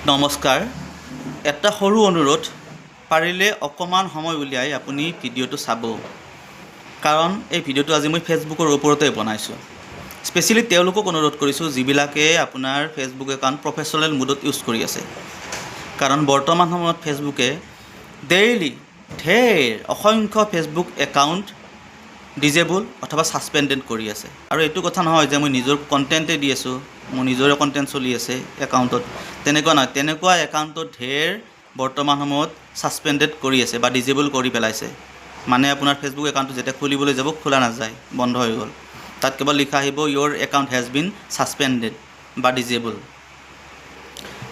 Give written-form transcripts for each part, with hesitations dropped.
নমস্কাৰ, এটা সৰু অনুৰোধ, পাৰিলে অকণমান সময় উলিয়াই আপুনি ভিডিঅ'টো চাব। কাৰণ এই ভিডিঅ'টো আজি মই ফেচবুকৰ ওপৰতে বনাইছোঁ। স্পেচিয়েলি তেওঁলোকক অনুৰোধ কৰিছোঁ যিবিলাকে আপোনাৰ ফেচবুক একাউণ্ট প্ৰফেচনেল মুডত ইউজ কৰি আছে। কাৰণ বৰ্তমান সময়ত ফেচবুকে ডেইলি অসংখ্য ফেচবুক একাউণ্ট ডিজেবল অথবা ছাছপেণ্ডেড কৰি আছে। আৰু এইটো কথা নহয় যে মই নিজৰ কণ্টেণ্টেই দি আছোঁ, মোৰ নিজৰে কণ্টেণ্ট চলি আছে একাউণ্টত, তেনেকুৱা নহয়। তেনেকুৱা একাউণ্টত বৰ্তমান সময়ত ছাছপেণ্ডেড কৰি আছে বা ডিজেবল কৰি পেলাইছে। মানে আপোনাৰ ফেচবুক একাউণ্টটো যেতিয়া খুলিবলৈ যাব খোলা নাযায়, বন্ধ হৈ গ'ল। তাত কেৱল লিখা আহিব your account has been suspended বা ডিজেবল।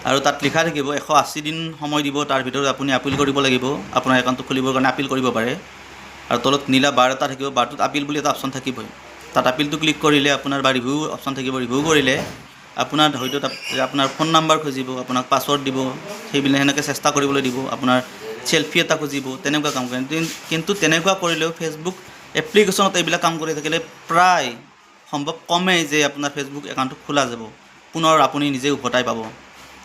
আৰু তাত লিখা থাকিব 180 দিন সময় দিব, তাৰ ভিতৰত আপুনি আপিল কৰিব লাগিব। আপোনাৰ একাউণ্টটো খুলিবৰ কাৰণে আপিল কৰিব পাৰে। আৰু তলত নীলা বাৰ এটা থাকিব, বাৰটোত আপিল বুলি এটা অপশ্যন থাকিবই। তাত আপিলটো ক্লিক কৰিলে আপোনাৰ বা ৰিভিউ অপশ্যন থাকিব, ৰিভিউ কৰিলে আপোনাৰ হয়তো আপোনাৰ ফোন নাম্বাৰ খুজিব, আপোনাক পাছৱৰ্ড দিব, সেইবিলাক সেনেকৈ চেষ্টা কৰিবলৈ দিব, আপোনাৰ চেল্ফি এটা খুজিব, তেনেকুৱা কাম কৰে। কিন্তু তেনেকুৱা কৰিলেও ফেচবুক এপ্লিকেশ্যনত এইবিলাক কাম কৰি থাকিলে প্ৰায় সম্ভৱ কমেই যে আপোনাৰ ফেচবুক একাউণ্টটো খোলা যাব, পুনৰ আপুনি নিজে উভতাই পাব,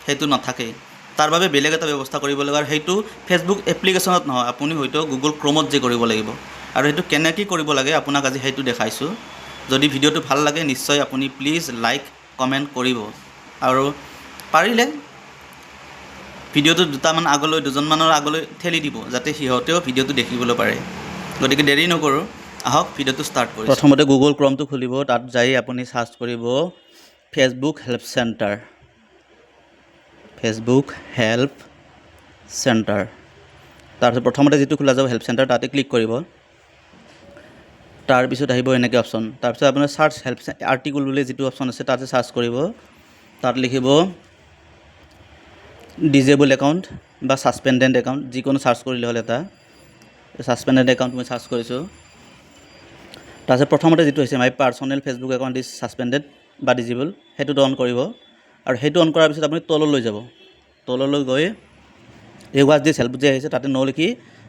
সেইটো নাথাকেই। তাৰ বাবে বেলেগ এটা ব্যৱস্থা কৰিব লাগিব। আৰু সেইটো ফেচবুক এপ্লিকেশ্যনত নহয়, আপুনি হয়তো গুগল ক্ৰমত যে কৰিব লাগিব। আৰু সেইটো কেনেকৈ কৰিব লাগে আপোনাক আজি সেইটো দেখাইছোঁ। যদি ভিডিঅ'টো ভাল লাগে নিশ্চয় আপুনি প্লিজ লাইক কমেণ্ট কৰিব। আৰু পাৰিলে ভিডিঅ'টো দুজনমানৰ আগলৈ ঠেলি দিব, যাতে সিহঁতেও ভিডিঅ'টো দেখিবলৈ পাৰে। গতিকে দেৰি নকৰোঁ, আহক ভিডিঅ'টো ষ্টাৰ্ট কৰোঁ। প্ৰথমতে গুগল ক্ৰমটো খুলিব, তাত যাই আপুনি চাৰ্চ কৰিব Facebook help centre. Facebook help centre, তাৰপিছত প্ৰথমতে যিটো খোলা যাব হেল্প চেণ্টাৰ, তাতে ক্লিক কৰিব। তাৰপিছত আহিব এনেকৈ অপশ্যন, তাৰপিছত আপোনাৰ চাৰ্চ হেল্প আৰ্টিকল বুলি যিটো অপশ্যন আছে তাতে চাৰ্চ কৰিব। তাত লিখিব ডিজেবল একাউণ্ট বা ছাছপেণ্ডেড একাউণ্ট, যিকোনো চাৰ্চ কৰিলে হ'ল। এটা ছাছপেণ্ডেড একাউণ্ট মই চাৰ্চ কৰিছোঁ। তাৰপিছত প্ৰথমতে যিটো হৈছে my personal Facebook account is suspended বা ডিজেবল, সেইটো অন কৰিব। আৰু সেইটো অন কৰাৰ পিছত আপুনি তললৈ যাব, তললৈ গৈ এই ৱাচ দিছ হেল্প যে আহিছে তাতে লিখি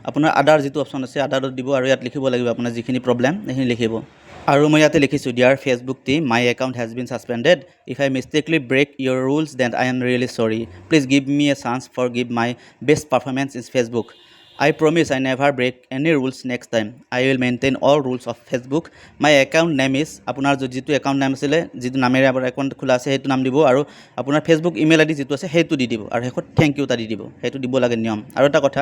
আপোনাৰ আদাৰ যিটো অপশ্যন আছে আদাৰত দিব। আৰু ইয়াত লিখিব লাগিব আপোনাৰ যিখিনি প্ৰব্লেম সেইখিনি লিখিব। আৰু মই ইয়াতে লিখিছোঁ dear Facebook team, my account has been suspended. If I mistakenly break your rules then I am really sorry. Please give me a chance for give my best performance is Facebook. I promise I never break any rules next time. I will maintain all rules of Facebook. My account name is আপোনাৰ যিটো account নাম আছিলে, যিটো নামেৰে আপোনাৰ account খোলা আছে সেইটো নাম দিব। আৰু আপোনাৰ ফেচবুক ইমেইল আইডি যিটো আছে সেইটো দি দিব। আৰু শেষত থেংক ইউ এটা দি দিব। সেইটো দিব লাগে নিয়ম। আৰু এটা কথা,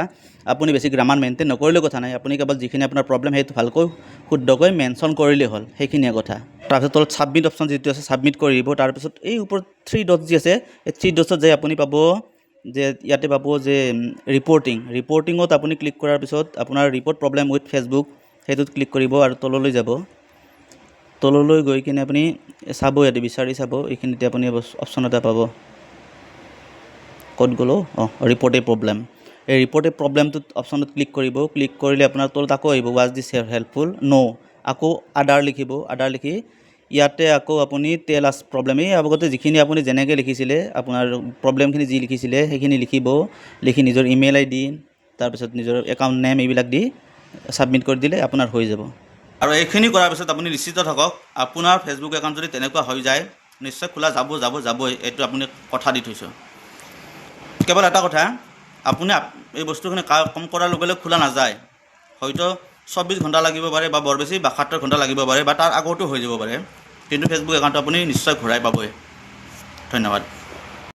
আপুনি বেছি গ্ৰামাৰ মেইনটেইন নকৰিলেও কথা নাই, আপুনি কেৱল যিখিনি আপোনাৰ প্ৰব্লেম সেইটো ভালকৈ শুদ্ধকৈ মেনশ্যন কৰিলেই হ'ল, সেইখিনিয়ে কথা। তাৰপিছত তলত ছাবমিট অপশ্যন যিটো আছে ছাবমিট কৰি দিব। তাৰপিছত এই ওপৰত 3 ডট যি আছে, এই 3 ডটছত যাই আপুনি পাব যে ইয়াতে পাব যে ৰিপৰ্টিঙত আপুনি ক্লিক কৰাৰ পিছত আপোনাৰ ৰিপৰ্ট প্ৰব্লেম উইথ ফেচবুক, সেইটোত ক্লিক কৰিব। আৰু তললৈ যাব, তললৈ গৈ কিনে আপুনি চাব, ইয়াতে বিচাৰি চাব, এইখিনিতে আপুনি অপশ্যন এটা পাব। ক'ত গ'ল? ৰিপৰ্ট এ প্ৰব্লেম। এই ৰিপৰ্ট এ প্ৰব্লেমটোত অপশ্যনত ক্লিক কৰিব। ক্লিক কৰিলে আপোনাৰ তলত আকৌ আহিব ৱাজ দিছ হেল্পফুল, আকৌ আদাৰ লিখিব। আদাৰ লিখি ইয়াতে আকৌ আপুনি টেল আছ প্ৰব্লেম, এই আগতে যিখিনি আপুনি যেনেকৈ লিখিছিলে আপোনাৰ প্ৰব্লেমখিনি যি লিখিছিলে সেইখিনি লিখিব। লিখি নিজৰ ইমেইল আই ডি, তাৰপিছত নিজৰ একাউণ্ট নেম এইবিলাক দি ছাবমিট কৰি দিলে আপোনাৰ হৈ যাব। আৰু এইখিনি কৰাৰ পিছত আপুনি নিশ্চিত থাকক, আপোনাৰ ফেচবুক একাউণ্ট যদি তেনেকুৱা হৈ যায় নিশ্চয় খোলা যাবই, এইটো আপুনি কথা দি থৈছোঁ। কেৱল এটা কথা, আপুনি এই বস্তুখিনি কাম কৰাৰ লগে লগে খোলা নাযায়। হয়তো 24 ঘণ্টা লাগিব পাৰে বা বৰ বেছি 72 ঘণ্টা লাগিব পাৰে বা তাৰ আগতো হৈ যাব পাৰে, কিন্তু ফেচবুক একাউণ্টটো আপুনি নিশ্চয় ঘূৰাই পাবই। ধন্যবাদ।